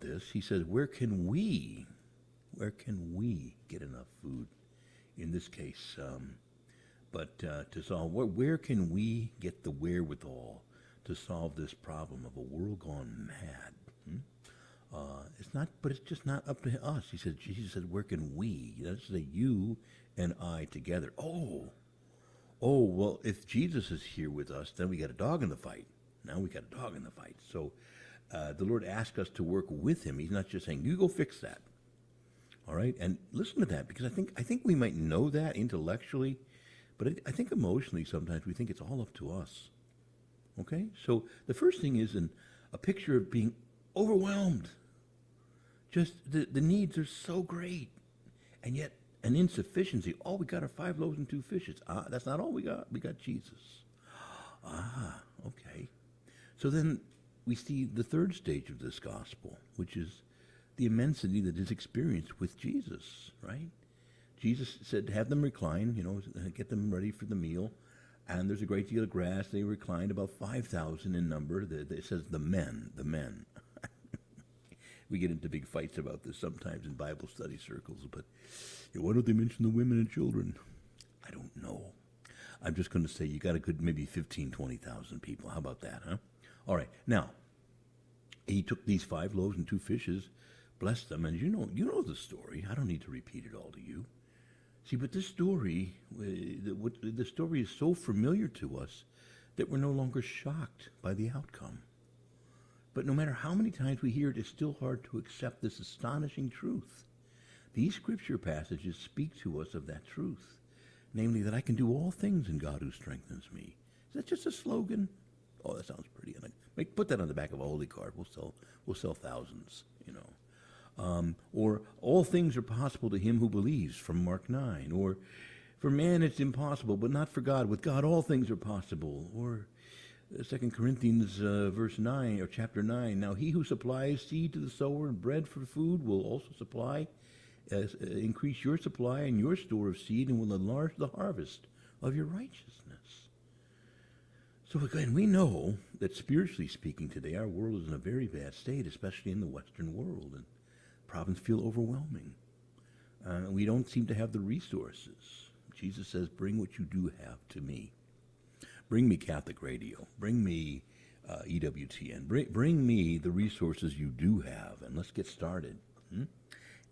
this. He says, where can we get enough food? In this case, but to solve, where can we get the wherewithal to solve this problem of a world gone mad? It's not, but it's just not up to us. Jesus said, where can we? That's the you and I together. Oh, well, if Jesus is here with us, then we got a dog in the fight. Now we got a dog in the fight. So the Lord asked us to work with him. He's not just saying, you go fix that. All right? And listen to that, because I think we might know that intellectually, but I think emotionally sometimes we think it's all up to us. Okay? So the first thing is a picture of being overwhelmed. Just the needs are so great, and yet an insufficiency. All we got are 5 loaves and 2 fishes. That's not all we got. We got Jesus. Okay. So then we see the third stage of this gospel, which is the immensity that is experienced with Jesus, right? Jesus said, have them recline, get them ready for the meal. And there's a great deal of grass. They reclined, about 5,000 in number. It says the men. We get into big fights about this sometimes in Bible study circles, but why don't they mention the women and children? I don't know. I'm just going to say you got a good maybe 15, 20,000 people. How about that, huh? All right. Now, he took these 5 loaves and 2 fishes, blessed them, and you know the story. I don't need to repeat it all to you. See, but this story, the story is so familiar to us that we're no longer shocked by the outcome. But no matter how many times we hear it, it's still hard to accept this astonishing truth. These scripture passages speak to us of that truth, namely that I can do all things in God who strengthens me. Is that just a slogan? Oh, that sounds pretty. Put that on the back of a holy card. We'll sell thousands, Or all things are possible to him who believes, from Mark 9. Or for man it's impossible, but not for God. With God all things are possible. Or 2 Corinthians verse 9, or chapter 9. Now he who supplies seed to the sower and bread for food will also increase your supply and your store of seed, and will enlarge the harvest of your righteousness. So again, we know that spiritually speaking today, our world is in a very bad state, especially in the Western world, and problems feel overwhelming. We don't seem to have the resources. Jesus says, bring what you do have to me. Bring me Catholic radio. Bring me EWTN. Bring me the resources you do have, and let's get started.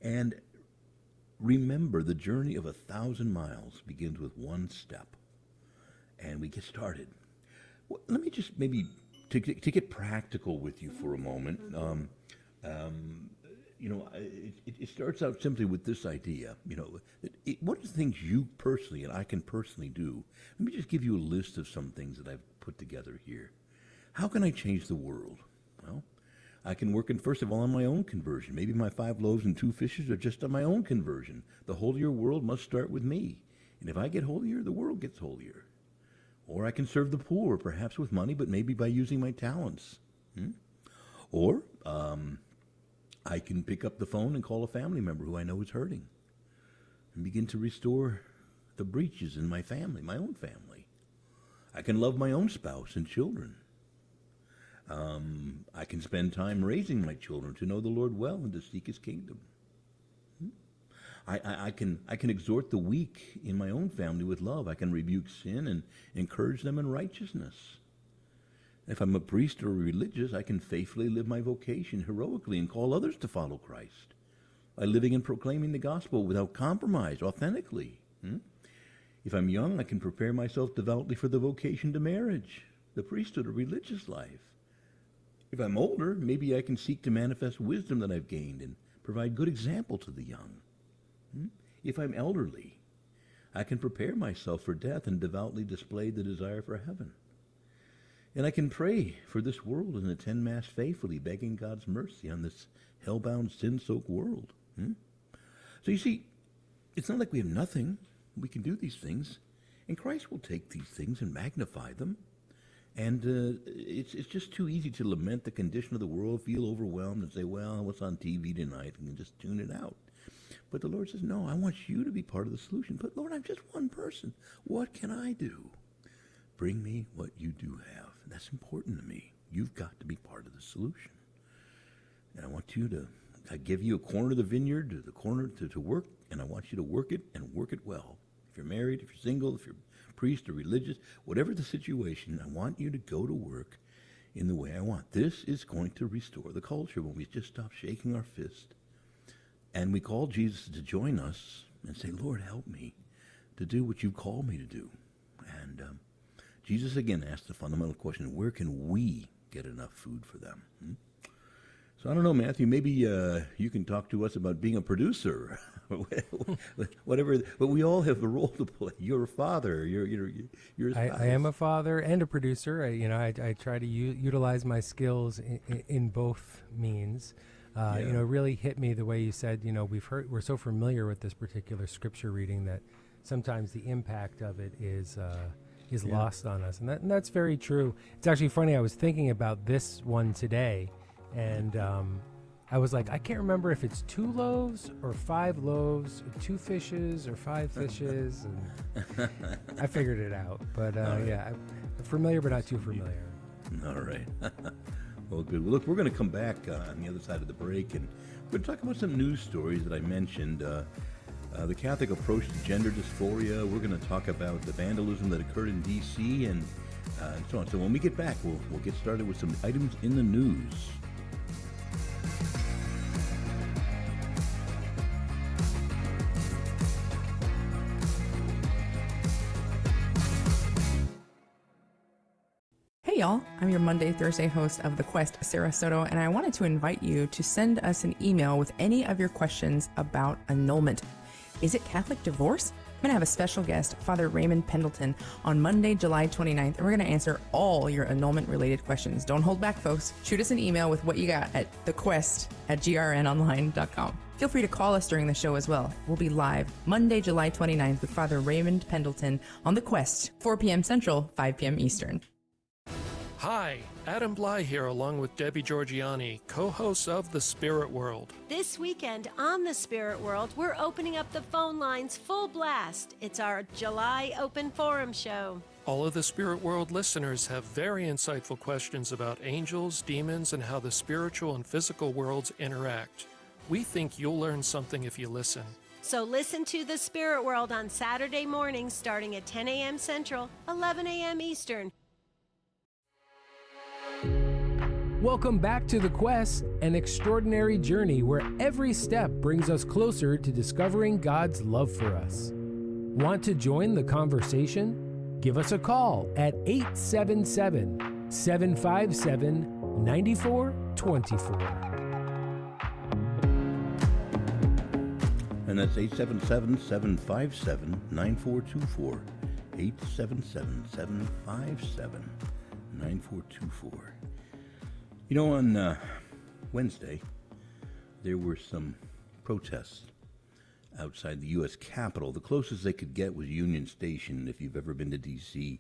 And remember, the journey of 1,000 miles begins with one step, and we get started. Well, let me just maybe, to get practical with you for a moment, it starts out simply with this idea, what are the things you personally and I can personally do? Let me just give you a list of some things that I've put together here. How can I change the world? Well, I can work, first of all, on my own conversion. Maybe my 5 loaves and 2 fishes are just on my own conversion. The holier world must start with me. And if I get holier, the world gets holier. Or I can serve the poor, perhaps with money, but maybe by using my talents. Or I can pick up the phone and call a family member who I know is hurting and begin to restore the breaches in my family, my own family. I can love my own spouse and children. I can spend time raising my children to know the Lord well and to seek his kingdom. I can exhort the weak in my own family with love. I can rebuke sin and encourage them in righteousness. If I'm a priest or religious, I can faithfully live my vocation heroically and call others to follow Christ by living and proclaiming the gospel without compromise, authentically. If I'm young, I can prepare myself devoutly for the vocation to marriage, the priesthood, or religious life. If I'm older, maybe I can seek to manifest wisdom that I've gained and provide good example to the young. If I'm elderly, I can prepare myself for death and devoutly display the desire for heaven. And I can pray for this world and attend Mass faithfully, begging God's mercy on this hell-bound, sin-soaked world. So you see, it's not like we have nothing. We can do these things, and Christ will take these things and magnify them. And it's just too easy to lament the condition of the world, feel overwhelmed, and say, well, what's on TV tonight? And just tune it out. But the Lord says, no, I want you to be part of the solution. But Lord, I'm just one person. What can I do? Bring me what you do have. That's important to me. You've got to be part of the solution. And I want you to, I give you a corner of the vineyard, the corner to work, and I want you to work it and work it well. If you're married, if you're single, if you're priest or religious, whatever the situation, I want you to go to work in the way I want. This is going to restore the culture when we just stop shaking our fist and we call Jesus to join us and say, Lord, help me to do what you've called me to do. And Jesus again asked the fundamental question, where can we get enough food for them? So I don't know, Matthew, maybe you can talk to us about being a producer, whatever, but we all have a role to play. You're a father, you're a spouse. I am a father and a producer. I try to utilize my skills in both means. It really hit me the way you said, we're so familiar with this particular scripture reading that sometimes the impact of it is lost on us. And that's very true. It's actually funny. I was thinking about this one today, and I was like, I can't remember if it's 2 loaves or 5 loaves, or 2 fishes or 5 fishes. And I figured it out. But I'm familiar but not too familiar. All right. Well, good. Well, look, we're going to come back on the other side of the break, and we're going to talk about some news stories that I mentioned. The Catholic approach to gender dysphoria. We're going to talk about the vandalism that occurred in D.C. and so on. So when we get back, we'll get started with some items in the news. Hey y'all, I'm your Monday, Thursday host of The Quest, Sarah Soto, and I wanted to invite you to send us an email with any of your questions about annulment. Is it Catholic divorce? I'm going to have a special guest, Father Raymond Pendleton, on Monday, July 29th, and we're going to answer all your annulment-related questions. Don't hold back, folks. Shoot us an email with what you got at thequest@grnonline.com. Feel free to call us during the show as well. We'll be live Monday, July 29th with Father Raymond Pendleton on The Quest, 4 p.m. Central, 5 p.m. Eastern. Hi, Adam Bly here along with Debbie Georgiani, co-hosts of The Spirit World. This weekend on The Spirit World, we're opening up the phone lines full blast. It's our July Open Forum show. All of the Spirit World listeners have very insightful questions about angels, demons, and how the spiritual and physical worlds interact. We think you'll learn something if you listen. So listen to The Spirit World on Saturday mornings starting at 10 a.m. Central, 11 a.m. Eastern. Welcome back to The Quest, an extraordinary journey where every step brings us closer to discovering God's love for us. Want to join the conversation? Give us a call at 877-757-9424. And that's 877-757-9424. 877-757-9424. On Wednesday, there were some protests outside the U.S. Capitol. The closest they could get was Union Station. If you've ever been to D.C.,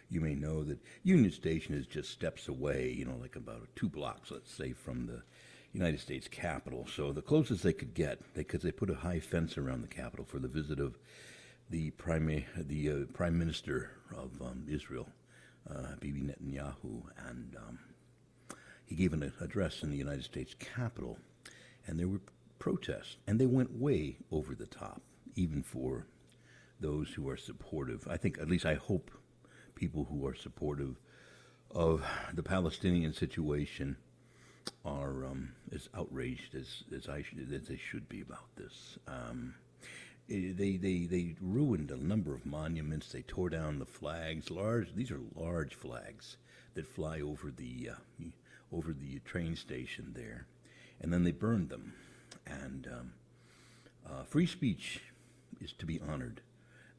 you may know that Union Station is just steps away, like about 2 blocks, let's say, from the United States Capitol. So the closest they could get, because they put a high fence around the Capitol for the visit of the Prime Minister of Israel, Bibi Netanyahu, and he gave an address in the United States Capitol, and there were protests, and they went way over the top, even for those who are supportive. I think, at least I hope, people who are supportive of the Palestinian situation are as outraged as they should be about this. They ruined a number of monuments. They tore down the flags. These are large flags that fly over the train station there, and then they burned them. And free speech is to be honored,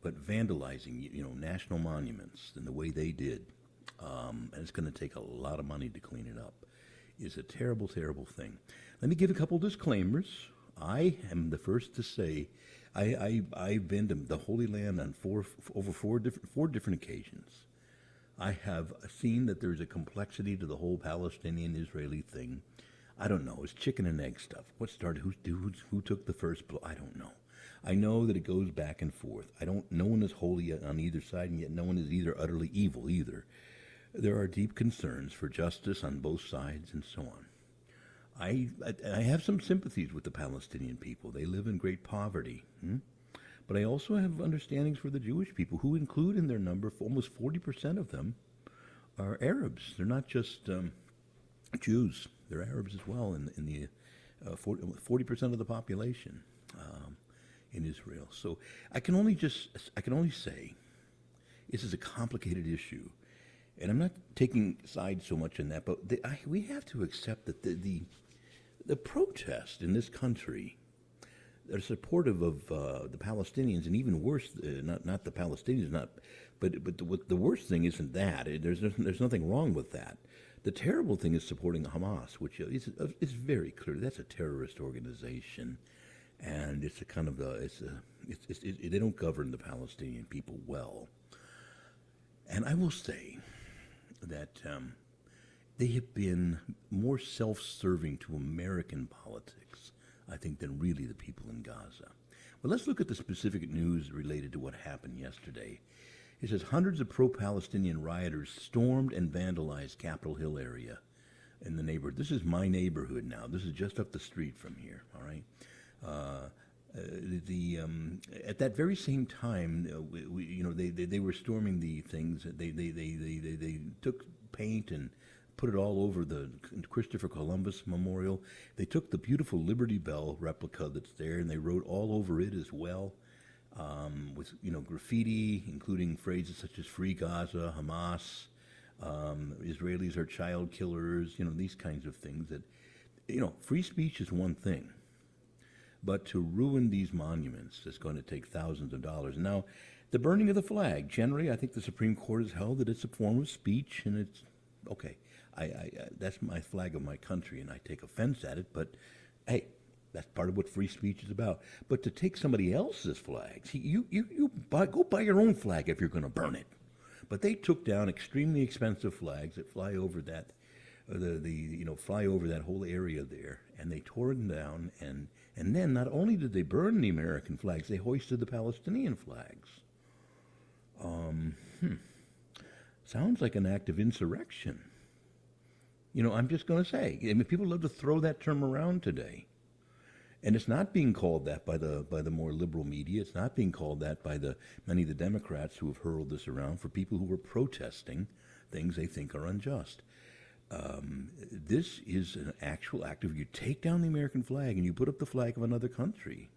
but vandalizing, national monuments in the way they did, and it's going to take a lot of money to clean it up, is a terrible, terrible thing. Let me give a couple disclaimers. I am the first to say I've been to the Holy Land on four different occasions. I have seen that there's a complexity to the whole Palestinian-Israeli thing. I don't know. It's chicken and egg stuff. What started? Who took the first blow? I don't know. I know that it goes back and forth. No one is holy on either side, and yet no one is either utterly evil either. There are deep concerns for justice on both sides, and so on. I have some sympathies with the Palestinian people. They live in great poverty. But I also have understandings for the Jewish people, who include in their number, almost 40% of them are Arabs. They're not just Jews. They're Arabs as well in the 40% of the population in Israel. So I can only say this is a complicated issue. And I'm not taking sides so much in that, but we have to accept that the protest in this country that are supportive of the Palestinians, and even worse, not the Palestinians, but the worst thing isn't that. There's nothing wrong with that. The terrible thing is supporting Hamas, which is very clear. That's a terrorist organization, and it's a kind of they don't govern the Palestinian people well. And I will say that they have been more self-serving to American politics, I think, than really the people in Gaza. But let's look at the specific news related to what happened yesterday. It says hundreds of pro-Palestinian rioters stormed and vandalized Capitol Hill area in the neighborhood. This is my neighborhood now. This is just up the street from here, all right? At that very same time, they were storming the things. They took paint and put it all over the Christopher Columbus Memorial. They took the beautiful Liberty Bell replica that's there, and they wrote all over it as well, with graffiti, including phrases such as "Free Gaza," Hamas, Israelis are child killers. These kinds of things. That free speech is one thing. But to ruin these monuments is going to take thousands of dollars. Now, the burning of the flag, generally, I think the Supreme Court has held that it's a form of speech, and it's okay. That's my flag of my country, and I take offense at it. But hey, that's part of what free speech is about. But to take somebody else's flags, go buy your own flag if you're going to burn it. But they took down extremely expensive flags that fly over that, fly over that whole area there, and they tore them down. And then not only did they burn the American flags, they hoisted the Palestinian flags. Sounds like an act of insurrection. I'm just going to say, people love to throw that term around today. And it's not being called that by the more liberal media. It's not being called that by many of the Democrats who have hurled this around for people who were protesting things they think are unjust. This is an actual act of, you take down the American flag and you put up the flag of another country.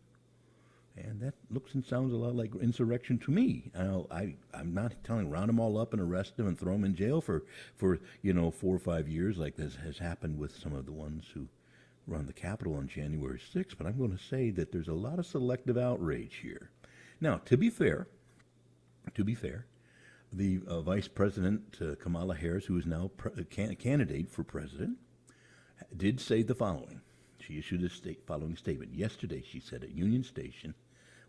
And that looks and sounds a lot like insurrection to me. I'm not round them all up and arrest them and throw them in jail for 4 or 5 years like this has happened with some of the ones who were on the Capitol on January 6th. But I'm going to say that there's a lot of selective outrage here. Now, to be fair, the Vice President Kamala Harris, who is now a candidate for president, did say the following. She issued a following statement. Yesterday, she said, at Union Station,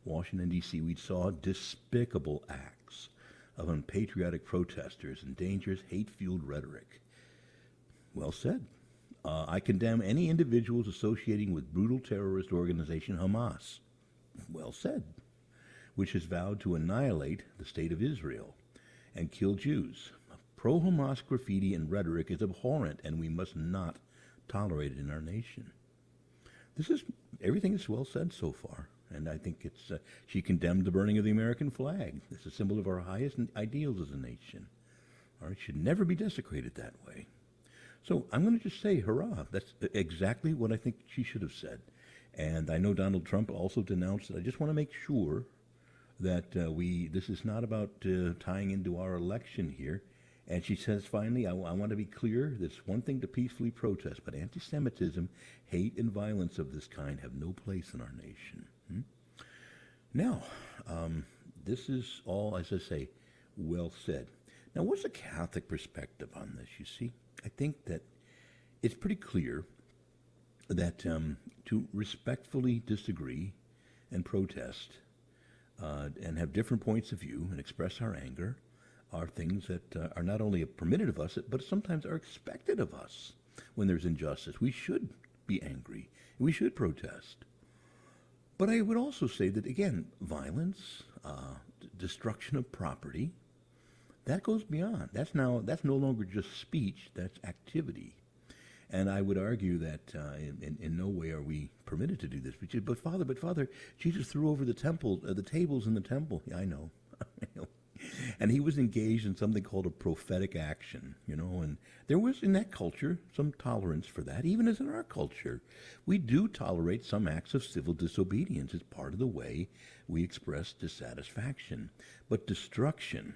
Washington, D.C., we saw despicable acts of unpatriotic protesters and dangerous hate-fueled rhetoric. Well said. I condemn any individuals associating with brutal terrorist organization Hamas. Well said. Which has vowed to annihilate the state of Israel and kill Jews. Pro-Hamas graffiti and rhetoric is abhorrent, and we must not tolerate it in our nation. Everything is well said so far, and I think she condemned the burning of the American flag. It's a symbol of our highest ideals as a nation. All right, should never be desecrated that way. So I'm going to just say, hurrah. That's exactly what I think she should have said. And I know Donald Trump also denounced it. I just want to make sure that this is not about tying into our election here. And she says, finally, I want to be clear, it's one thing to peacefully protest, but anti-Semitism, hate, and violence of this kind have no place in our nation. Now, this is all, as I say, well said. Now, what's the Catholic perspective on this? You see, I think that it's pretty clear that to respectfully disagree and protest and have different points of view and express our anger are things that are not only permitted of us, but sometimes are expected of us when there's injustice. We should be angry. We should protest. But I would also say that, again, violence, destruction of property, that goes beyond. That's no longer just speech, that's activity. And I would argue that in no way are we permitted to do this. But Father, Jesus threw over the tables in the temple. Yeah, I know. I know. And he was engaged in something called a prophetic action, and there was in that culture some tolerance for that, even as in our culture. We do tolerate some acts of civil disobedience as part of the way we express dissatisfaction. But destruction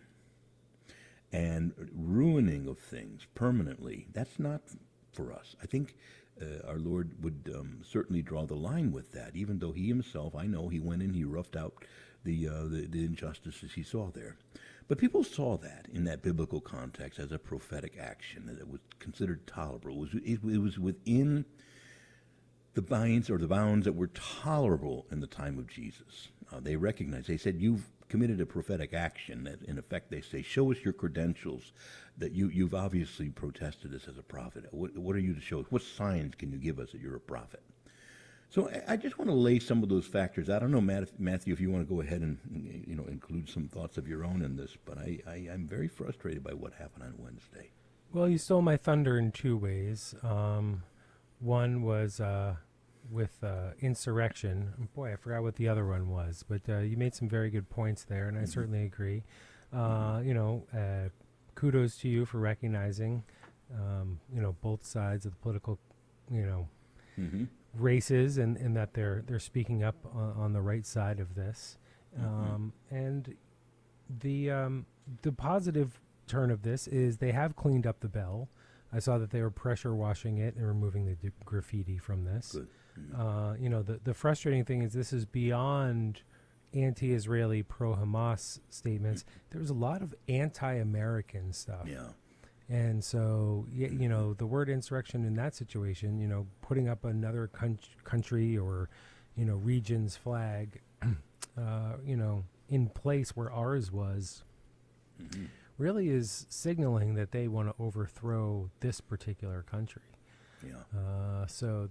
and ruining of things permanently, that's not for us. I think our Lord would certainly draw the line with that, even though he himself, I know, he went in, he roughed out the injustices he saw there. But people saw that in that biblical context as a prophetic action that was considered tolerable. It was within the bounds that were tolerable in the time of Jesus. They recognized, they said, you've committed a prophetic action. That in effect, they say, show us your credentials, that you've obviously protested us as a prophet. What are you to show us? What signs can you give us that you're a prophet? So I just want to lay some of those factors. I don't know, Matthew, if you want to go ahead and include some thoughts of your own in this, but I'm very frustrated by what happened on Wednesday. Well, you stole my thunder in two ways. One was with insurrection. Boy, I forgot what the other one was, but you made some very good points there, and I certainly agree. Kudos to you for recognizing, both sides of the political, races, and that they're speaking up on the right side of this. And the positive turn of this is they have cleaned up the bell. I saw that they were pressure washing it and removing the graffiti from this. Good. The frustrating thing is this is beyond anti-Israeli, pro-Hamas statements. There was a lot of anti-American stuff. Yeah. And so, the word insurrection in that situation, putting up another country or, region's flag, in place where ours was, really is signaling that they want to overthrow this particular country. Yeah. So,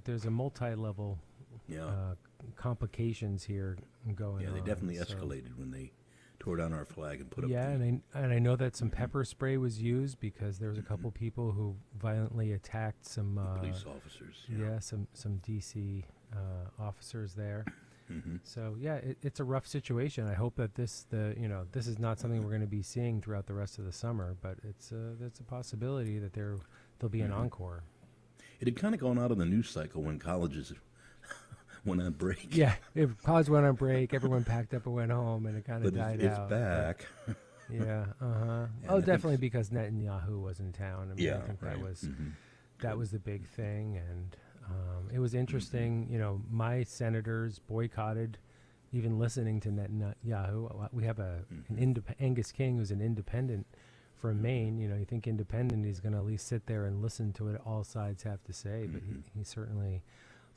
there's a multi-level complications here going on. Yeah, they definitely escalated when they tore down our flag and put up. Yeah, and I know that some pepper spray was used because there was a couple people who violently attacked some police officers. Yeah, some DC officers there. So it's a rough situation. I hope that this is not something we're going to be seeing throughout the rest of the summer, but it's a possibility that there'll be an encore. It had kind of gone out of the news cycle when colleges went on break. Yeah, if college went on break, everyone packed up and went home, and it kind of died it's out. back. Yeah, And definitely because Netanyahu was in town. I mean, I think right. that was the big thing, and it was interesting. My senators boycotted even listening to Netanyahu. We have Angus King, who's an independent from Maine. You think independent, he's going to at least sit there and listen to what all sides have to say, but he certainly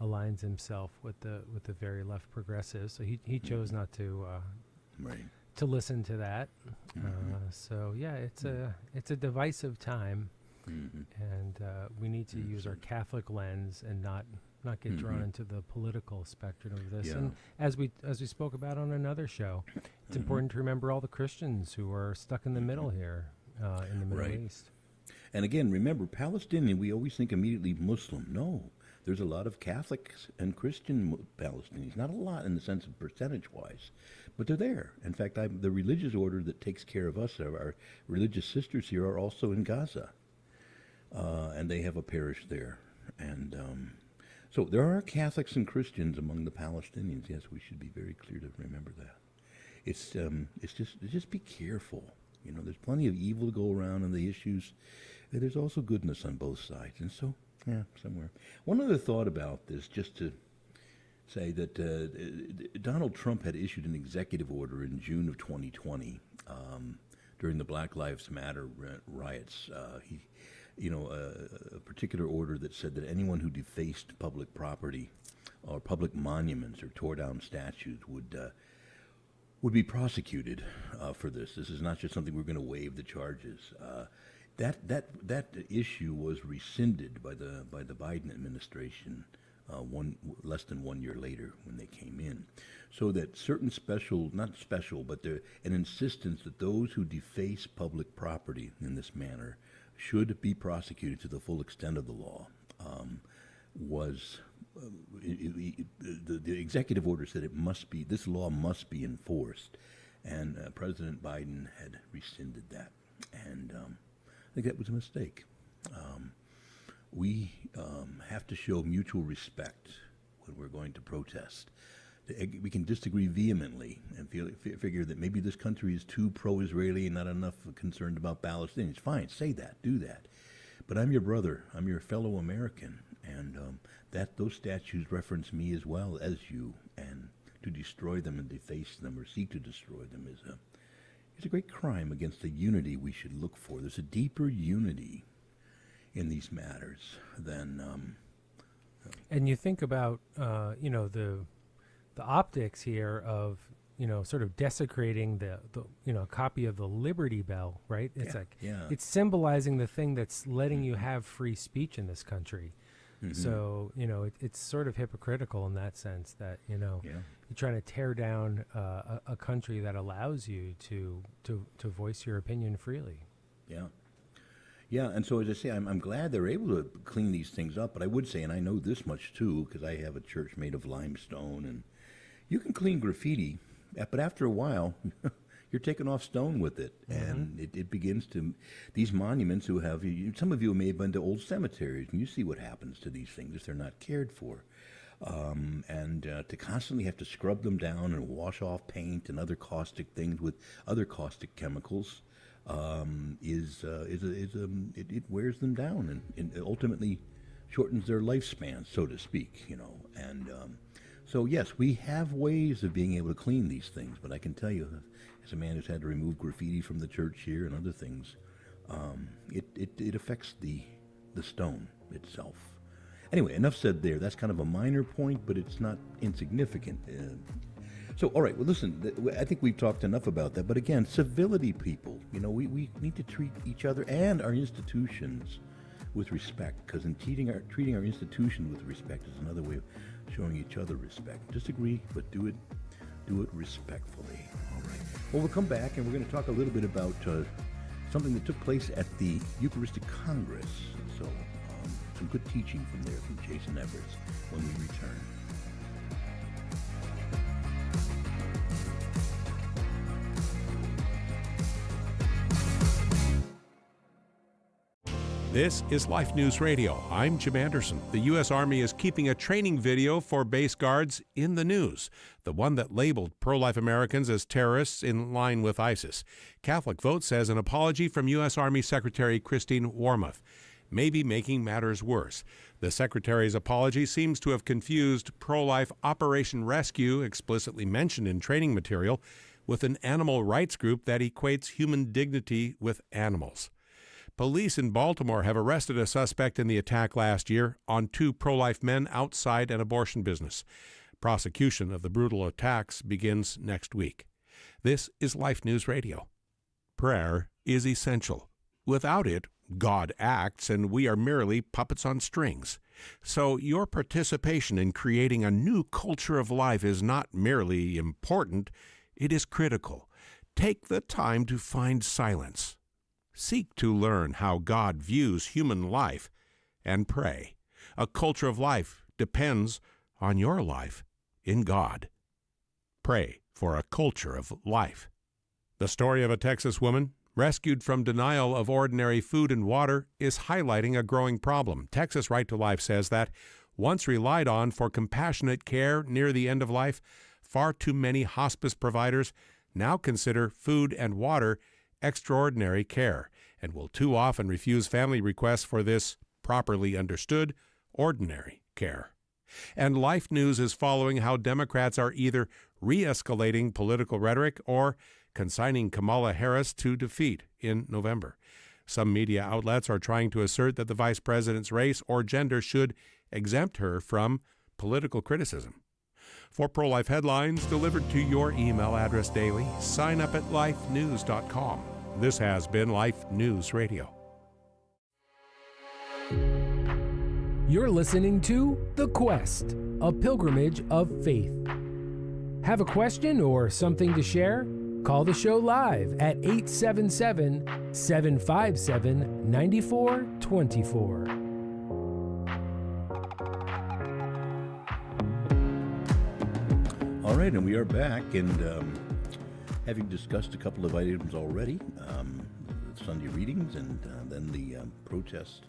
aligns himself with the very left progressives. So he chose not to to listen to that. So it's a divisive time, and we need to use our Catholic lens and not get drawn into the political spectrum of this. Yeah. And as we spoke about on another show, it's important to remember all the Christians who are stuck in the middle here in the Middle East. And again, remember, Palestinian, we always think immediately Muslim. No. There's a lot of Catholics and Christian Palestinians. Not a lot in the sense of percentage-wise, but they're there. In fact, the religious order that takes care of us, our religious sisters here, are also in Gaza, and they have a parish there. And so there are Catholics and Christians among the Palestinians. Yes, we should be very clear to remember that. It's just be careful. There's plenty of evil to go around in the issues. There's also goodness on both sides, and so. Yeah, somewhere. One other thought about this, just to say that Donald Trump had issued an executive order in June of 2020 during the Black Lives Matter riots. A particular order that said that anyone who defaced public property or public monuments or tore down statues would be prosecuted for this. This is not just something we're going to waive the charges. That issue was rescinded by the Biden administration less than 1 year later when they came in, so that certain an insistence that those who deface public property in this manner should be prosecuted to the full extent of the law was the executive order said this law must be enforced, and President Biden had rescinded that, and I think that was a mistake. We have to show mutual respect when we're going to protest. We can disagree vehemently and figure that maybe this country is too pro-Israeli and not enough concerned about Palestinians. Fine, say that, do that. But I'm your brother. I'm your fellow American, and those statutes reference me as well as you. And to destroy them and deface them or seek to destroy them is a great crime against the unity we should look for. There's a deeper unity in these matters than. And you think about the optics here of sort of desecrating the copy of the Liberty Bell, right? It's it's symbolizing the thing that's letting you have free speech in this country. Mm-hmm. So it's sort of hypocritical in that sense that you're trying to tear down a country that allows you to voice your opinion freely. Yeah, and so as I say, I'm glad they're able to clean these things up. But I would say, and I know this much too, because I have a church made of limestone, and you can clean graffiti, but after a while, you're taking off stone with it, and it begins to. These monuments some of you may have been to old cemeteries, and you see what happens to these things if they're not cared for. And to constantly have to scrub them down and wash off paint and other caustic things with other caustic chemicals. It wears them down and ultimately shortens their lifespan, so to speak, And so yes, we have ways of being able to clean these things, but I can tell you, as a man who's had to remove graffiti from the church here and other things, it affects the stone itself. Anyway, enough said there. That's kind of a minor point, but it's not insignificant. So, all right, well, listen, I think we've talked enough about that. But again, civility, people. We need to treat each other and our institutions with respect, because in treating our institutions with respect is another way of showing each other respect. Disagree, but do it respectfully. All right. Well, we'll come back, and we're going to talk a little bit about something that took place at the Eucharistic Congress. So, some good teaching from Jason Everts when we return. This is Life News Radio. I'm Jim Anderson. The U.S. Army is keeping a training video for base guards in the news, the one that labeled pro-life Americans as terrorists in line with ISIS. Catholic Vote says an apology from U.S. Army Secretary Christine Wormuth may be making matters worse. The Secretary's apology seems to have confused pro-life Operation Rescue, explicitly mentioned in training material, with an animal rights group that equates human dignity with animals. Police in Baltimore have arrested a suspect in the attack last year on 2 pro-life men outside an abortion business. Prosecution of the brutal attacks begins next week. This is Life News Radio. Prayer is essential. Without it, God acts and we are merely puppets on strings. So your participation in creating a new culture of life is not merely important, it is critical. Take the time to find silence. Seek to learn how God views human life and pray. A culture of life depends on your life in God. Pray for a culture of life. The story of a Texas woman rescued from denial of ordinary food and water is highlighting a growing problem. Texas Right to Life says that, once relied on for compassionate care near the end of life, far too many hospice providers now consider food and water extraordinary care and will too often refuse family requests for this properly understood ordinary care. And Life News is following how Democrats are either re-escalating political rhetoric or consigning Kamala Harris to defeat in November. Some media outlets are trying to assert that the vice president's race or gender should exempt her from political criticism. For pro-life headlines delivered to your email address daily, sign up at lifenews.com. This has been Life News Radio. You're listening to The Quest, a pilgrimage of faith. Have a question or something to share? Call the show live at 877-757-9424. All right, and we are back, and having discussed a couple of items already, Sunday readings, and then the protest,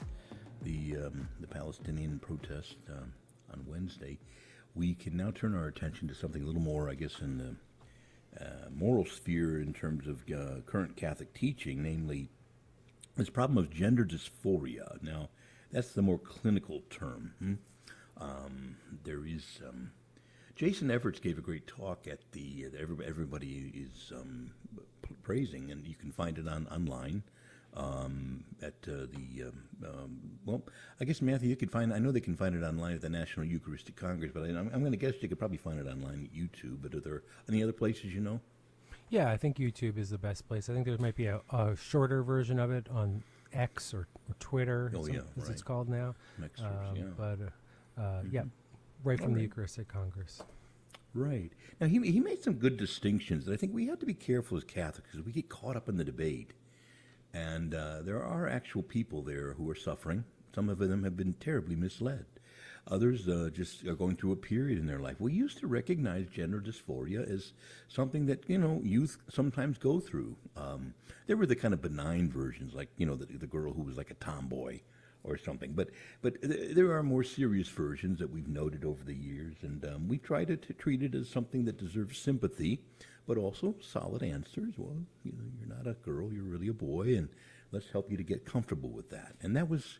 the Palestinian protest on Wednesday, we can now turn our attention to something a little more, I guess, in the moral sphere in terms of current Catholic teaching, namely this problem of gender dysphoria. Now, that's the more clinical term. There is... Jason Everts gave a great talk at the that everybody is praising, and you can find it online at well, I guess, Matthew, you could find. I know they can find it online at the National Eucharistic Congress, but I'm going to guess you could probably find it online at YouTube. But are there any other places you know? Yeah, I think YouTube is the best place. I think there might be a shorter version of it on X or Twitter, as it's called now. But yeah, right from the Eucharistic Congress. Right. Now, he made some good distinctions that I think we have to be careful as Catholics because we get caught up in the debate. And there are actual people there who are suffering. Some of them have been terribly misled. Others just are going through a period in their life. We used to recognize gender dysphoria as something that, youth sometimes go through. There were the kind of benign versions, like, the girl who was like a tomboy or something. But there are more serious versions that we've noted over the years, and we try to treat it as something that deserves sympathy, but also solid answers. Well, you're not a girl, you're really a boy, and let's help you to get comfortable with that. And that was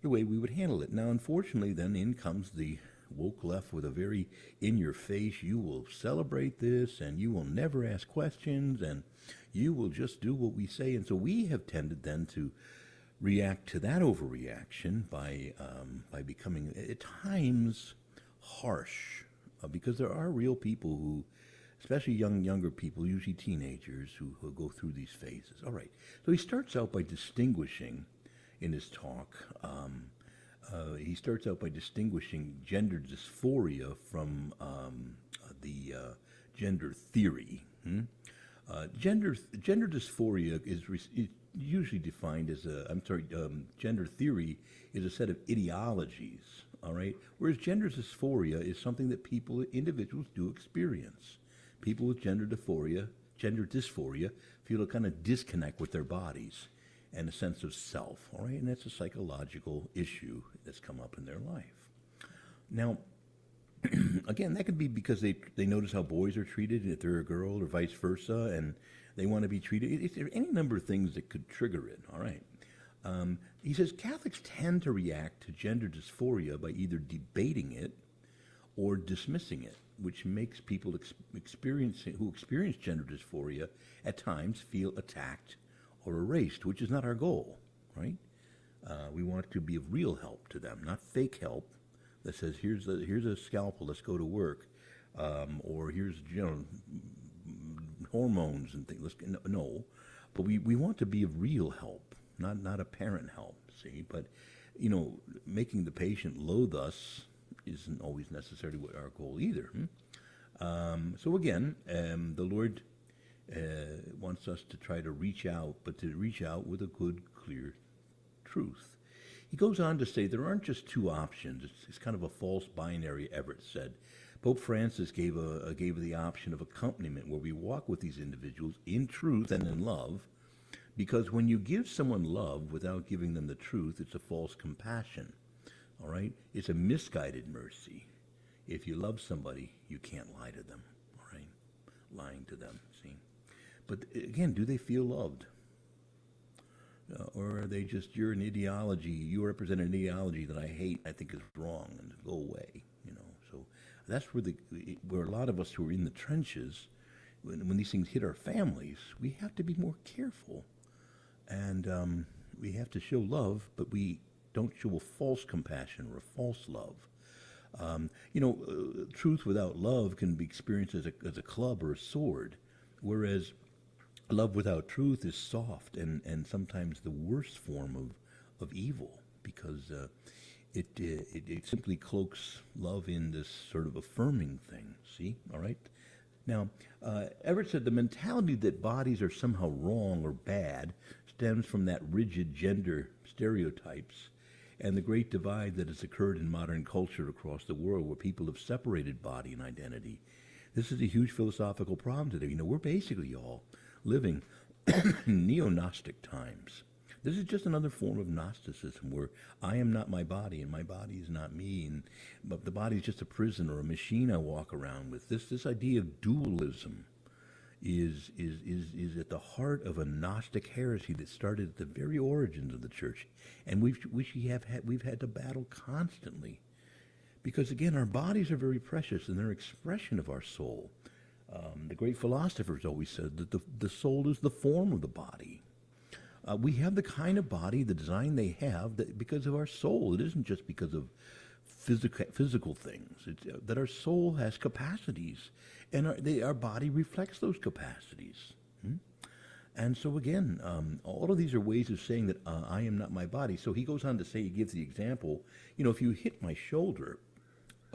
the way we would handle it. Now, unfortunately, then in comes the woke left with a very in-your-face, you will celebrate this, and you will never ask questions, and you will just do what we say. And so we have tended then to react to that overreaction by becoming at times harsh, because there are real people who, especially younger people, usually teenagers, who go through these phases. All right, so he starts out by distinguishing in his talk. He starts out by distinguishing gender dysphoria from the gender theory. Gender dysphoria is usually defined as gender theory is a set of ideologies, all right? Whereas gender dysphoria is something that individuals do experience. People with gender dysphoria feel a kind of disconnect with their bodies and a sense of self, all right? And that's a psychological issue that's come up in their life. Now, again, that could be because they notice how boys are treated if they're a girl, or vice versa, and they want to be treated. There are any number of things that could trigger it, all right? He says Catholics tend to react to gender dysphoria by either debating it or dismissing it, which makes people who experience gender dysphoria at times feel attacked or erased, which is not our goal, right? We want to be of real help to them, not fake help that says, here's a scalpel, let's go to work, or here's hormones and things. No, but we want to be of real help, not apparent help. See, but making the patient loathe us isn't always necessarily what our goal either. So again, the Lord wants us to try to reach out, but to reach out with a good, clear truth. He goes on to say there aren't just two options. It's kind of a false binary, Everett said. Pope Francis gave the option of accompaniment, where we walk with these individuals in truth and in love, because when you give someone love without giving them the truth, it's a false compassion, all right? It's a misguided mercy. If you love somebody, you can't lie to them, all right? Lying to them, see? But again, do they feel loved? Or are they just, you're an ideology, you represent an ideology that I hate, I think is wrong, and go away, So that's where a lot of us who are in the trenches, when these things hit our families, we have to be more careful. And we have to show love, but we don't show a false compassion or a false love. Truth without love can be experienced as a club or a sword, whereas love without truth is soft and sometimes the worst form of evil, because it simply cloaks love in this sort of affirming thing. See, all right? Now, Everett said the mentality that bodies are somehow wrong or bad stems from that rigid gender stereotypes and the great divide that has occurred in modern culture across the world where people have separated body and identity. This is a huge philosophical problem today. You know, we're basically all living in neo-Gnostic times. This is just another form of Gnosticism where I am not my body and my body is not me, but the body is just a prison or a machine I walk around with. This idea of dualism is at the heart of a Gnostic heresy that started at the very origins of the church, and we've had to battle constantly, because again, our bodies are very precious and they're an expression of our soul. The great philosophers always said that the soul is the form of the body. We have the kind of body, the design they have, because of our soul. It isn't just because of physical things. It's that our soul has capacities, and our body reflects those capacities. And so again, all of these are ways of saying that I am not my body. So he goes on to say, he gives the example, you know, if you hit my shoulder,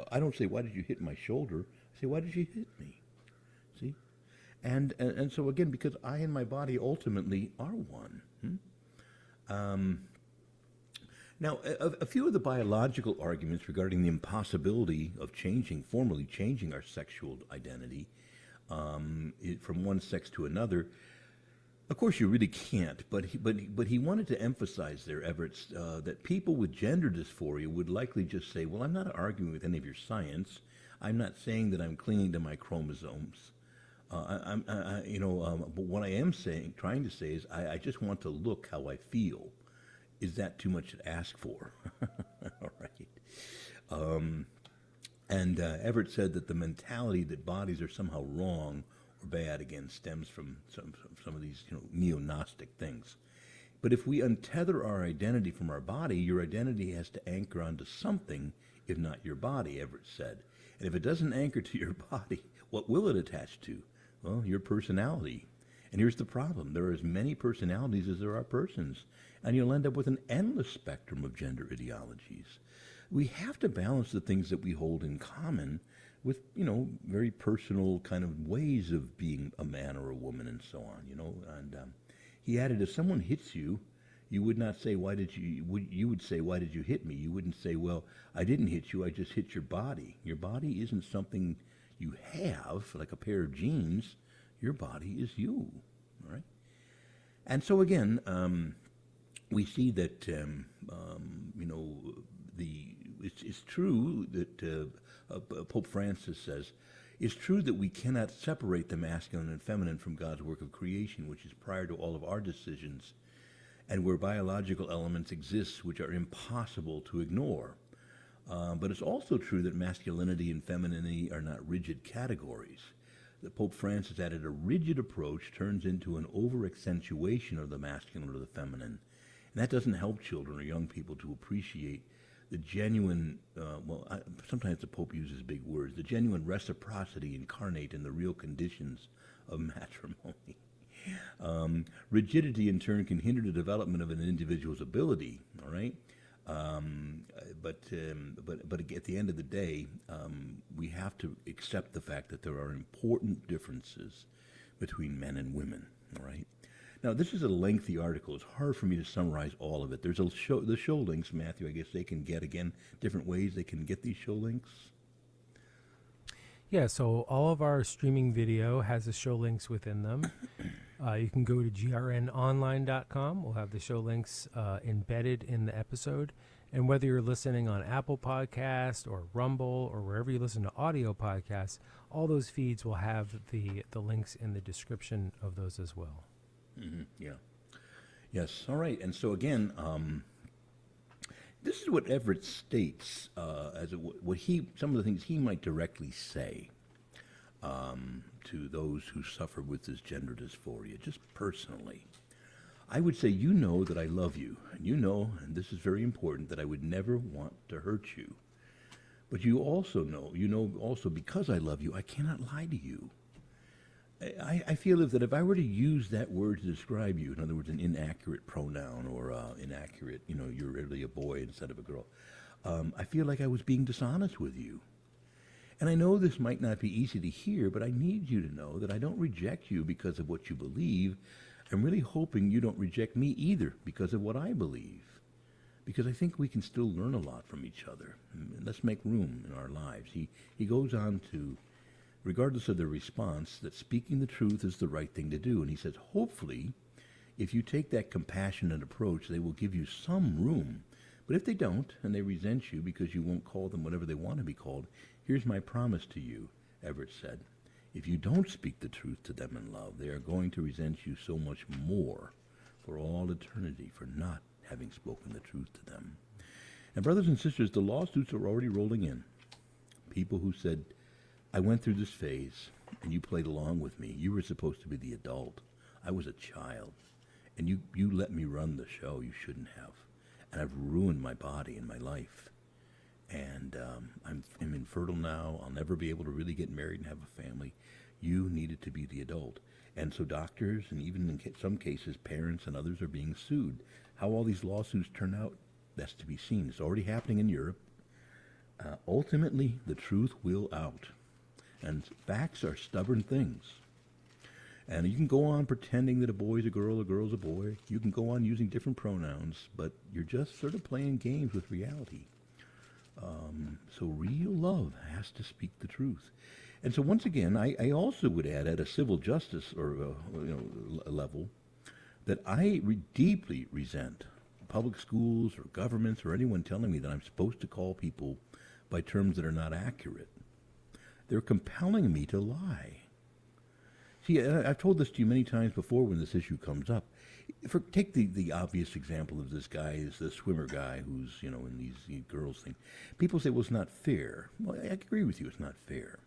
I don't say, why did you hit my shoulder? I say, why did you hit me? See? And so again, because I and my body ultimately are one. Now, a few of the biological arguments regarding the impossibility of formally changing our sexual identity from one sex to another, of course you really can't, but he wanted to emphasize there, Everett, that people with gender dysphoria would likely just say, well, I'm not arguing with any of your science. I'm not saying that I'm clinging to my chromosomes. But what I am trying to say is, I just want to look how I feel. Is that too much to ask for? All right. Everett said that the mentality that bodies are somehow wrong or bad, again, stems from some of these neo-Gnostic things. But if we untether our identity from our body, your identity has to anchor onto something, if not your body, Everett said. And if it doesn't anchor to your body, what will it attach to? Well, your personality. And here's the problem. There are as many personalities as there are persons, and you'll end up with an endless spectrum of gender ideologies. We have to balance the things that we hold in common with, very personal kind of ways of being a man or a woman and so on, And he added, if someone hits you, you would not say, you would say, why did you hit me? You wouldn't say, well, I didn't hit you, I just hit your body. Your body isn't something you have, like a pair of jeans. Your body is you, all right? And so again, we see that, it's true that Pope Francis says, it's true that we cannot separate the masculine and feminine from God's work of creation, which is prior to all of our decisions, and where biological elements exist which are impossible to ignore. But it's also true that masculinity and femininity are not rigid categories. The Pope Francis added a rigid approach turns into an over-accentuation of the masculine or the feminine. And that doesn't help children or young people to appreciate the genuine, sometimes the Pope uses big words, the genuine reciprocity incarnate in the real conditions of matrimony. Rigidity, in turn, can hinder the development of an individual's ability, all right? But at the end of the day, we have to accept the fact that there are important differences between men and women, all right? Now, this is a lengthy article. It's hard for me to summarize all of it. There's the show links, Matthew, I guess they can get, again, different ways they can get these show links. Yeah, so all of our streaming video has the show links within them. You can go to grnonline.com. We'll have the show links embedded in the episode. And whether you're listening on Apple Podcast or Rumble or wherever you listen to audio podcasts, all those feeds will have the links in the description of those as well. Mm-hmm. Yeah. Yes. All right. And so again, this is what Everett states some of the things he might directly say to those who suffer with this gender dysphoria, just personally. I would say, you know that I love you, and you know, and this is very important, that I would never want to hurt you. But you also know also because I love you, I cannot lie to you. I feel that if I were to use that word to describe you, in other words, an inaccurate pronoun or inaccurate, you're really a boy instead of a girl, I feel like I was being dishonest with you. And I know this might not be easy to hear, but I need you to know that I don't reject you because of what you believe. I'm really hoping you don't reject me either because of what I believe. Because I think we can still learn a lot from each other. Let's make room in our lives. He goes on to, regardless of their response, that speaking the truth is the right thing to do. And he says, hopefully, if you take that compassionate approach, they will give you some room. But if they don't, and they resent you because you won't call them whatever they want to be called, here's my promise to you, Everett said. If you don't speak the truth to them in love, they are going to resent you so much more for all eternity for not having spoken the truth to them. And brothers and sisters, the lawsuits are already rolling in. People who said, I went through this phase, and you played along with me. You were supposed to be the adult. I was a child, and you let me run the show. You shouldn't have. And I've ruined my body and my life. And I'm infertile now. I'll never be able to really get married and have a family. You needed to be the adult. And so doctors, and even in some cases, parents and others are being sued. How all these lawsuits turn out, that's to be seen. It's already happening in Europe. Ultimately, the truth will out. And facts are stubborn things. And you can go on pretending that a boy's a girl's a boy. You can go on using different pronouns, but you're just sort of playing games with reality. So real love has to speak the truth. And so once again, I also would add at a civil justice or level that I deeply resent public schools or governments or anyone telling me that I'm supposed to call people by terms that are not accurate. They're compelling me to lie. See, I've told this to you many times before when this issue comes up. Take the obvious example of this guy, is the swimmer guy who's, in these girls thing. People say, well, it's not fair. Well, I agree with you, it's not fair.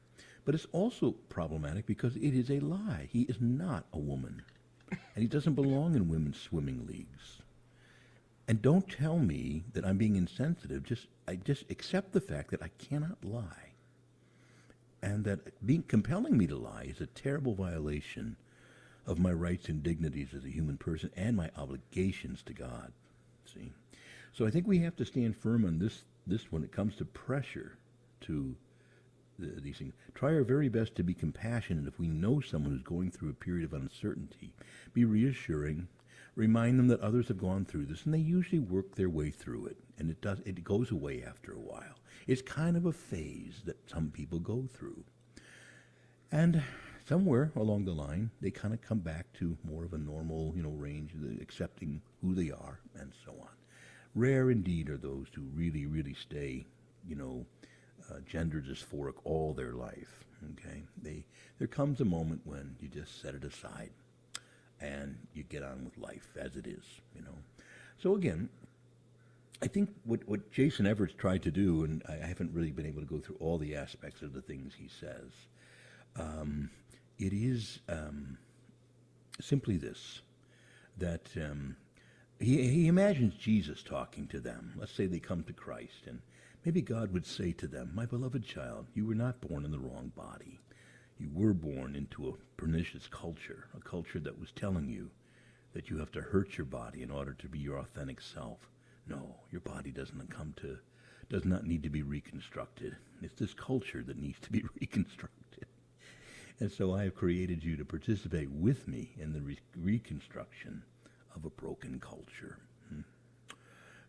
But it's also problematic because it is a lie. He is not a woman. And he doesn't belong in women's swimming leagues. And don't tell me that I'm being insensitive. I just accept the fact that I cannot lie. And that compelling me to lie is a terrible violation of my rights and dignities as a human person and my obligations to God. See? So I think we have to stand firm on this when it comes to pressure to these things. Try our very best to be compassionate if we know someone who's going through a period of uncertainty. Be reassuring. Remind them that others have gone through this, and they usually work their way through it, and it goes away after a while. It's kind of a phase that some people go through. And somewhere along the line, they kind of come back to more of a normal, range, accepting who they are and so on. Rare indeed are those who really, really stay, gender dysphoric all their life, okay? There comes a moment when you just set it aside and you get on with life as it is, So again, I think what Jason Everett's tried to do, and I haven't really been able to go through all the aspects of the things he says, it is simply this, that he imagines Jesus talking to them. Let's say they come to Christ, and maybe God would say to them, my beloved child, you were not born in the wrong body. You were born into a pernicious culture, a culture that was telling you that you have to hurt your body in order to be your authentic self. No, your body does not need to be reconstructed. It's this culture that needs to be reconstructed. And so I have created you to participate with me in the reconstruction of a broken culture.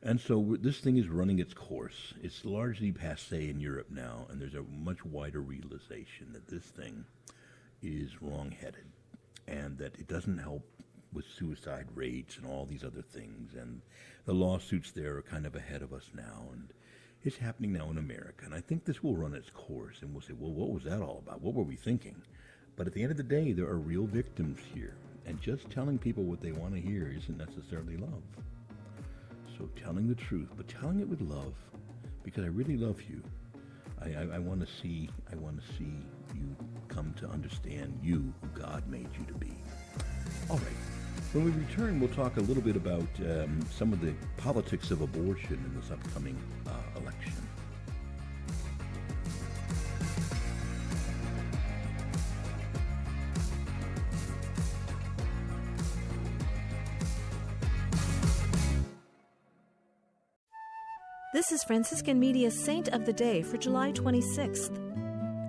And so this thing is running its course. It's largely passé in Europe now, and there's a much wider realization that this thing is wrong-headed and that it doesn't help with suicide rates and all these other things. And the lawsuits there are kind of ahead of us now, and it's happening now in America. And I think this will run its course, and we'll say, well, what was that all about? What were we thinking? But at the end of the day, there are real victims here, and just telling people what they want to hear isn't necessarily love. So telling the truth, but telling it with love, because I really love you. I want to see you come to understand you, who God made you to be. All right. When we return, we'll talk a little bit about some of the politics of abortion in this upcoming election. This is Franciscan Media's Saint of the Day for July 26th.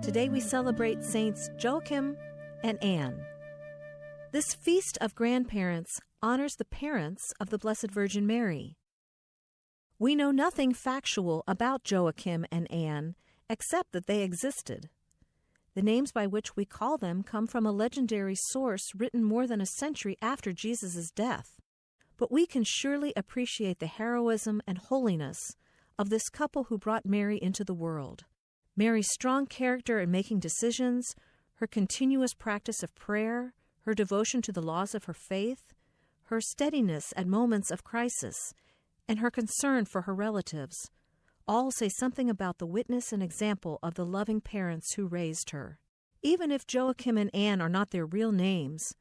Today we celebrate Saints Joachim and Anne. This feast of grandparents honors the parents of the Blessed Virgin Mary. We know nothing factual about Joachim and Anne except that they existed. The names by which we call them come from a legendary source written more than a century after Jesus' death. But we can surely appreciate the heroism and holiness of this couple who brought Mary into the world. Mary's strong character in making decisions, her continuous practice of prayer, her devotion to the laws of her faith, her steadiness at moments of crisis, and her concern for her relatives, all say something about the witness and example of the loving parents who raised her. Even if Joachim and Anne are not their real names,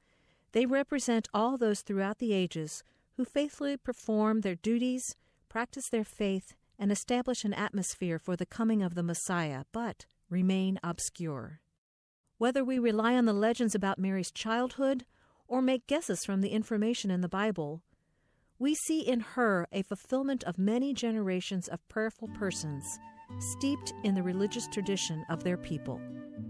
they represent all those throughout the ages who faithfully perform their duties, practice their faith, and establish an atmosphere for the coming of the Messiah, but remain obscure. Whether we rely on the legends about Mary's childhood or make guesses from the information in the Bible, we see in her a fulfillment of many generations of prayerful persons steeped in the religious tradition of their people.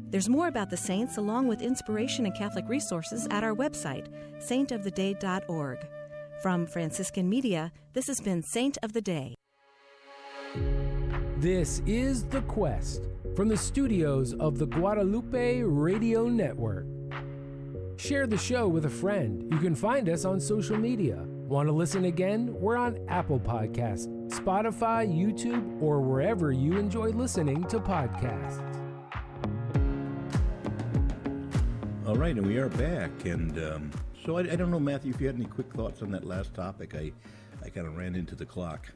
There's more about the saints along with inspiration and Catholic resources at our website, saintoftheday.org. From Franciscan Media, this has been Saint of the Day. This is The Quest from the studios of the Guadalupe Radio Network. Share the show with a friend. You can find us on social media. Want to listen again? We're on Apple Podcasts, Spotify, YouTube, or wherever you enjoy listening to podcasts. All right, and we are back. And so I don't know, Matthew, if you had any quick thoughts on that last topic. I kind of ran into the clock.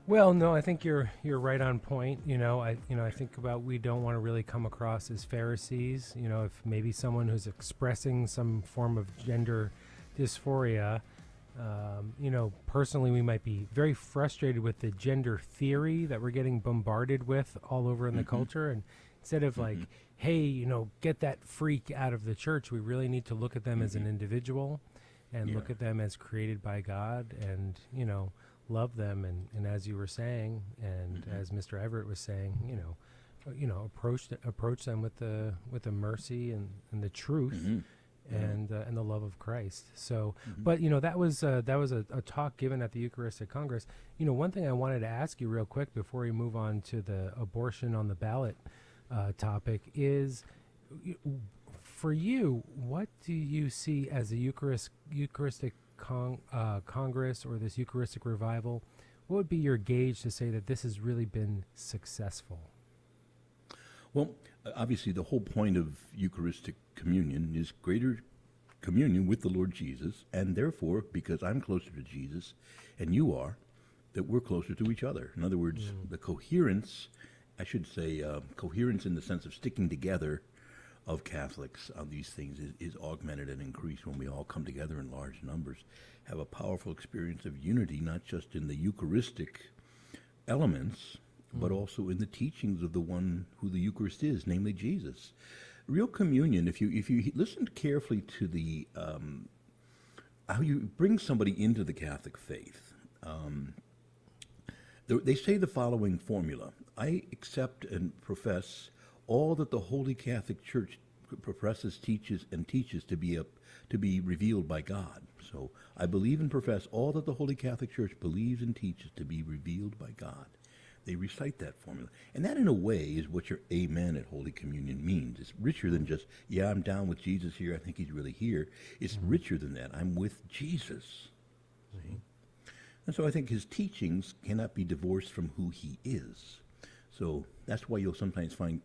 Well, no, I think you're right on point. I think about we don't want to really come across as Pharisees. If maybe someone who's expressing some form of gender dysphoria, personally we might be very frustrated with the gender theory that we're getting bombarded with all over in the culture. And instead of like, hey, get that freak out of the church, we really need to look at them as an individual and look at them as created by God and, love them. And as you were saying, and as Mr. Everett was saying, approach them with the mercy and the truth. And the love of Christ. So, but that was a talk given at the Eucharistic Congress. One thing I wanted to ask you real quick before we move on to the abortion on the ballot topic is, for you, what do you see as a Eucharistic Congress or this Eucharistic revival? What would be your gauge to say that this has really been successful? Well, obviously, the whole point of Eucharistic communion is greater communion with the Lord Jesus, and therefore, because I'm closer to Jesus and you are, that we're closer to each other. In other words, the coherence, I should say, coherence in the sense of sticking together of Catholics on these things is augmented and increased when we all come together in large numbers, have a powerful experience of unity, not just in the Eucharistic elements, but also in the teachings of the one who the Eucharist is, namely Jesus. Real communion, if you listen carefully to the how you bring somebody into the Catholic faith, they say the following formula: I accept and profess all that the Holy Catholic Church professes, teaches to be revealed by God. So I believe and profess all that the Holy Catholic Church believes and teaches to be revealed by God. They recite that formula. And that, in a way, is what your amen at Holy Communion means. It's richer than just, yeah, I'm down with Jesus here, I think he's really here. It's richer than that. I'm with Jesus. See? And so I think his teachings cannot be divorced from who he is. So that's why you'll sometimes find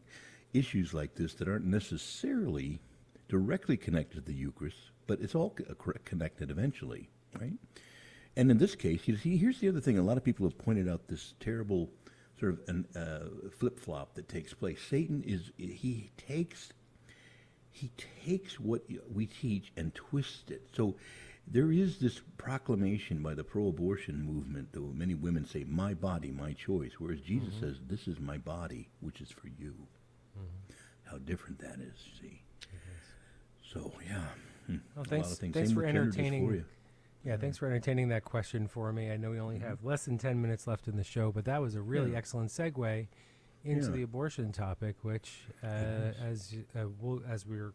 issues like this that aren't necessarily directly connected to the Eucharist, but it's all connected eventually, right? And in this case, you see, here's the other thing. A lot of people have pointed out this terrible sort of flip-flop that takes place. Satan he takes what we teach and twists it. So there is this proclamation by the pro-abortion movement, though many women say, my body, my choice, whereas Jesus says, this is my body, which is for you. How different that is, see. So, yeah. Well, a lot of things. Thanks Same for with gender entertaining. dysphoria. Yeah, thanks for entertaining that question for me. I know we only have less than 10 minutes left in the show, but that was a really excellent segue into Yeah. the abortion topic, which, as we're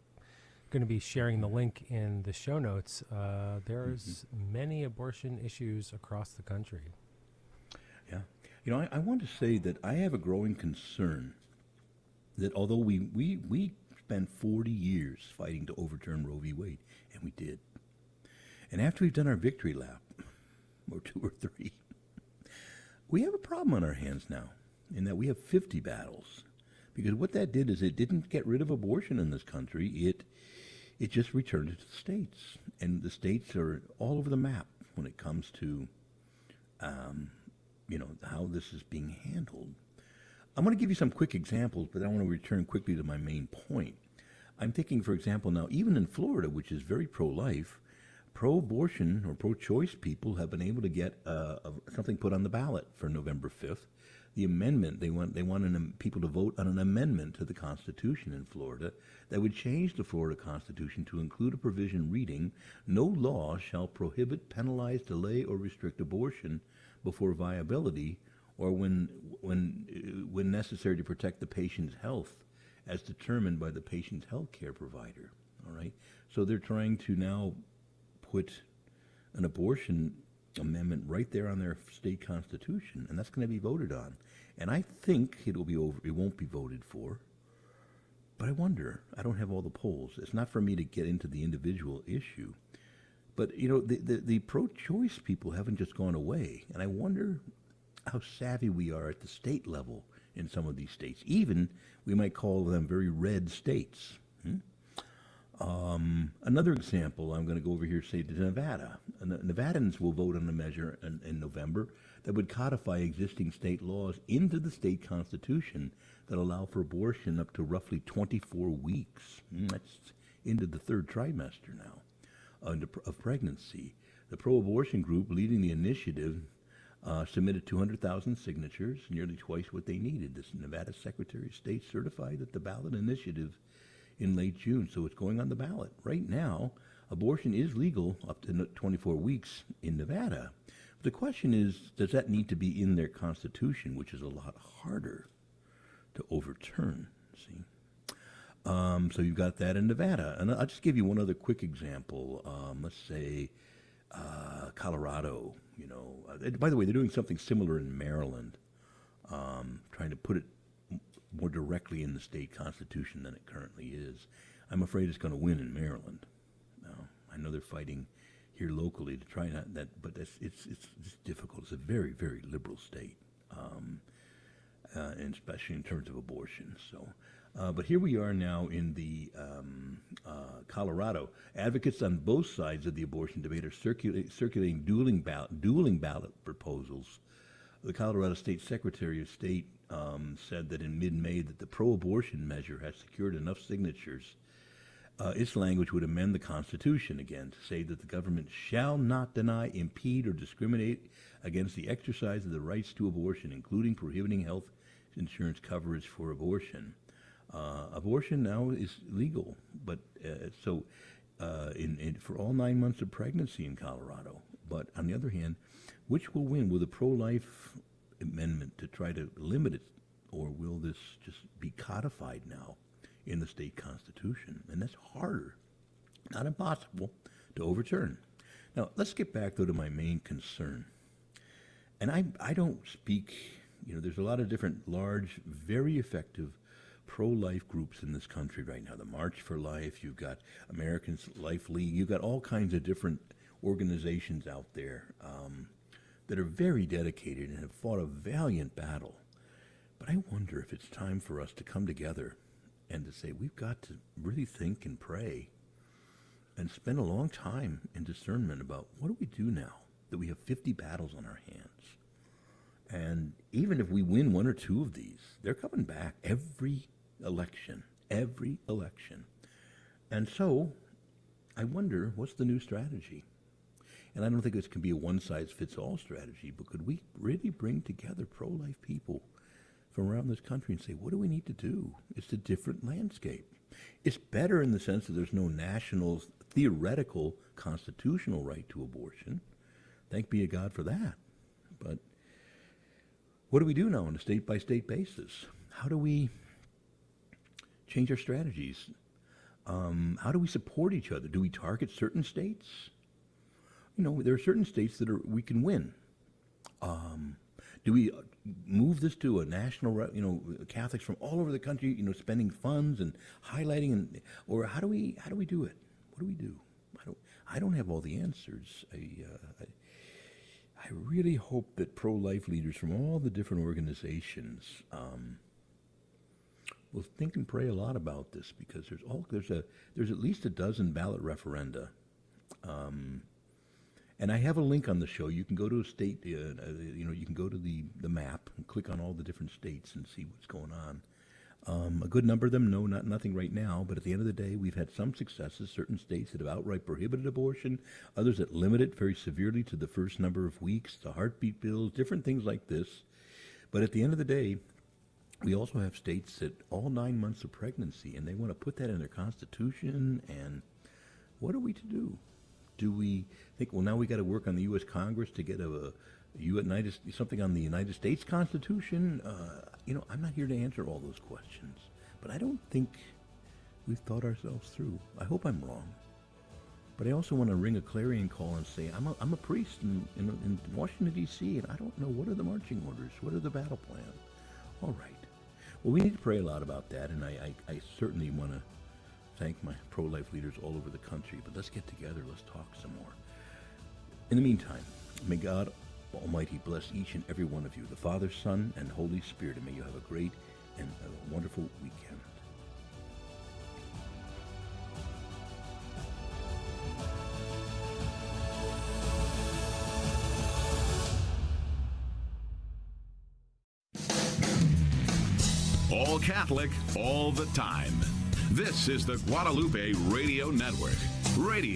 going to be sharing the link in the show notes, there's many abortion issues across the country. Yeah. I want to say that I have a growing concern that although we spent 40 years fighting to overturn Roe v. Wade, and we did. And after we've done our victory lap, or 2 or 3, we have a problem on our hands now in that we have 50 battles. Because what that did is it didn't get rid of abortion in this country. It just returned it to the states. And the states are all over the map when it comes to, how this is being handled. I'm going to give you some quick examples, but I want to return quickly to my main point. I'm thinking, for example, now, even in Florida, which is very pro-life, pro-abortion or pro-choice people have been able to get something put on the ballot for November 5th. The amendment, they want people to vote on an amendment to the Constitution in Florida that would change the Florida Constitution to include a provision reading, "No law shall prohibit, penalize, delay, or restrict abortion before viability or when necessary to protect the patient's health as determined by the patient's health care provider." All right? So they're trying to now put an abortion amendment right there on their state constitution, and that's going to be voted on. And I think it won't be voted for. But I wonder. I don't have all the polls. It's not for me to get into the individual issue. But the pro-choice people haven't just gone away, and I wonder how savvy we are at the state level in some of these states. Even we might call them very red states. Another example, I'm going to go over here, say, to Nevada. Nevadans will vote on a measure in November that would codify existing state laws into the state constitution that allow for abortion up to roughly 24 weeks. That's into the 3rd trimester now of pregnancy. The pro-abortion group leading the initiative submitted 200,000 signatures, nearly twice what they needed. This Nevada Secretary of State certified that the ballot initiative in late June, so it's going on the ballot. Right now, abortion is legal up to 24 weeks in Nevada. But the question is, does that need to be in their constitution, which is a lot harder to overturn, see? So you've got that in Nevada. And I'll just give you one other quick example. Let's say Colorado, by the way, they're doing something similar in Maryland, trying to put it more directly in the state constitution than it currently is. I'm afraid it's going to win in Maryland. I know they're fighting here locally to try that, but it's difficult. It's a very, very liberal state, and especially in terms of abortion. So, but here we are now in the Colorado. Advocates on both sides of the abortion debate are circulating dueling ballot proposals. The Colorado State Secretary of State said that in mid-May that the pro-abortion measure has secured enough signatures. Its language would amend the Constitution again to say that the government shall not deny, impede, or discriminate against the exercise of the rights to abortion, including prohibiting health insurance coverage for abortion. Abortion now is legal, but for all 9 months of pregnancy in Colorado. But on the other hand, which will win? Will the pro-life amendment to try to limit it, or will this just be codified now in the state constitution? And that's harder, not impossible, to overturn. Now, let's get back, though, to my main concern. And I don't speak, there's a lot of different large, very effective pro-life groups in this country right now. The March for Life, you've got American Life League, you've got all kinds of different organizations out there that are very dedicated and have fought a valiant battle. But I wonder if it's time for us to come together and to say we've got to really think and pray and spend a long time in discernment about what do we do now that we have 50 battles on our hands. And even if we win 1 or 2 of these, they're coming back every election. And so I wonder, what's the new strategy? And I don't think this can be a one-size-fits-all strategy, but could we really bring together pro-life people from around this country and say, what do we need to do? It's a different landscape. It's better in the sense that there's no national, theoretical, constitutional right to abortion. Thank be to God for that. But what do we do now on a state-by-state basis? how do we change our strategies? How do we support each other? Do we target certain states? There are certain states that we can win. Do we move this to a national, Catholics from all over the country, spending funds and highlighting, or how do we do it? What do we do? I don't have all the answers. I really hope that pro-life leaders from all the different organizations will think and pray a lot about this, because there's at least a dozen ballot referenda. And I have a link on the show. You can go to a state, you can go to the map and click on all the different states and see what's going on. A good number of them, nothing right now, but at the end of the day, we've had some successes. Certain states that have outright prohibited abortion, others that limit it very severely to the first number of weeks, the heartbeat bills, different things like this. But at the end of the day, we also have states that all 9 months of pregnancy, and they want to put that in their constitution, and what are we to do? Do we think, well, now we got to work on the U.S. Congress to get something on the United States Constitution? I'm not here to answer all those questions, but I don't think we've thought ourselves through. I hope I'm wrong, but I also want to ring a clarion call and say I'm a priest in Washington, D.C., and I don't know, what are the marching orders? What are the battle plans? All right. Well, we need to pray a lot about that, and I certainly want to thank my pro-life leaders all over the country, but let's get together, let's talk some more. In the meantime, may God Almighty bless each and every one of you, the Father, Son, and Holy Spirit, and may you have a great and a wonderful weekend. All Catholic, all the time. This is the Guadalupe Radio Network. Radio.